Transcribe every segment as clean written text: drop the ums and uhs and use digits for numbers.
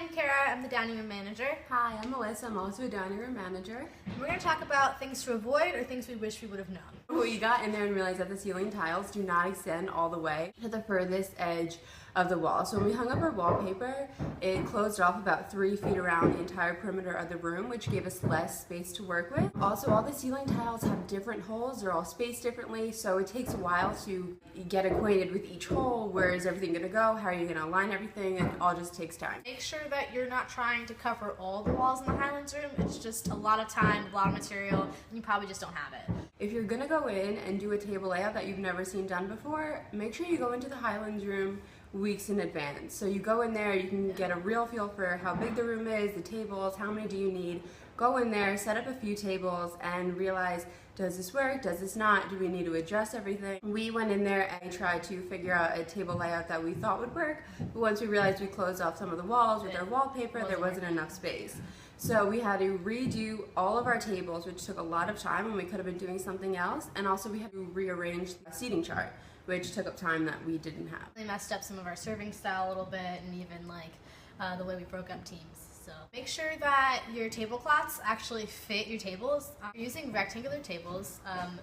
I'm Kara. I'm the dining room manager. Hi, I'm Melissa. I'm also a dining room manager. We're going to talk about things to avoid or things we wish we would have known. We got in there and realized that the ceiling tiles do not extend all the way to the furthest edge of the wall. So when we hung up our wallpaper, it closed off about 3 feet around the entire perimeter of the room, which gave us less space to work with. Also, all the ceiling tiles have different holes. They're all spaced differently, so it takes a while to get acquainted with each hole. Where is everything going to go? How are you going to align everything? It all just takes time. Make sure that you're not trying to cover all the walls in the Highlands room. It's just a lot of time, a lot of material, and you probably just don't have it. If you're going to go in and do a table layout that you've never seen done before, make sure you go into the Highlands room weeks in advance. So you go in there, you can get a real feel for how big the room is, the tables, how many do you need. Go in there, set up a few tables, and realize, does this work, does this not, do we need to adjust everything? We went in there and tried to figure out a table layout that we thought would work, but once we realized we closed off some of the walls with our wallpaper, there wasn't enough space. So we had to redo all of our tables, which took a lot of time when we could have been doing something else, and also we had to rearrange the seating chart, which took up time that we didn't have. They messed up some of our serving style a little bit, and even the way we broke up teams. So make sure that your tablecloths actually fit your tables. If you're using rectangular tables,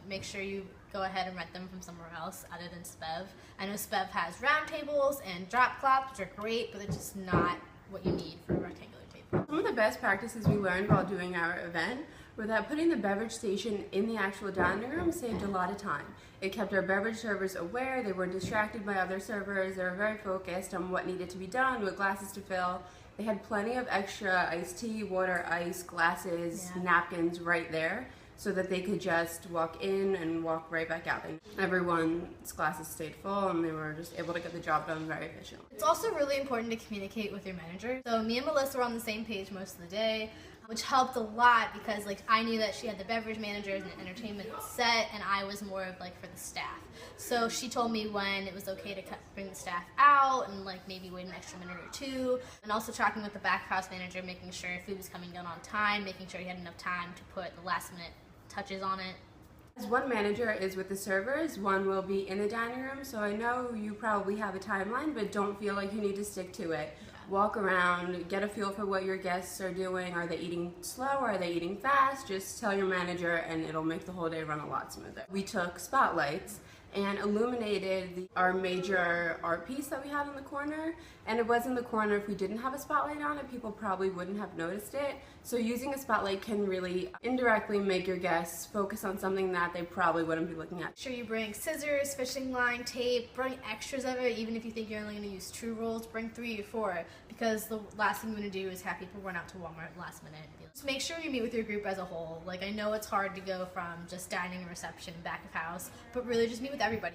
make sure you go ahead and rent them from somewhere else other than Spev. I know Spev has round tables and drop cloths, which are great, but they're just not what you need for a rectangular table. Some of the best practices we learned while doing our event were that putting the beverage station in the actual dining room saved a lot of time. It kept our beverage servers aware, they weren't distracted by other servers, they were very focused on what needed to be done, what glasses to fill. They had plenty of extra iced tea, water, ice, glasses, napkins right there, so that they could just walk in and walk right back out. And everyone's glasses stayed full and they were just able to get the job done very efficiently. It's also really important to communicate with your manager. So me and Melissa were on the same page most of the day, which helped a lot because I knew that she had the beverage managers and entertainment set, and I was more of for the staff. So she told me when it was okay to bring the staff out and maybe wait an extra minute or two, and also talking with the back house manager, making sure food was coming done on time, making sure he had enough time to put the last minute touches on it. As one manager is with the servers, one will be in the dining room, so I know you probably have a timeline, but don't feel like you need to stick to it. Walk around, get a feel for what your guests are doing. Are they eating slow? Are they eating fast? Just tell your manager and it'll make the whole day run a lot smoother. We took spotlights and illuminated our major art piece that we had in the corner, and it was in the corner. If we didn't have a spotlight on it, people probably wouldn't have noticed it. So using a spotlight can really indirectly make your guests focus on something that they probably wouldn't be looking at. Make sure you bring scissors, fishing line, tape, bring extras of it. Even if you think you're only going to use 2 rolls, bring 3 or 4, because the last thing you want to do is have people run out to Walmart last minute. Just make sure you meet with your group as a whole. I know it's hard to go from just dining and reception back of house, but really just meet with everybody.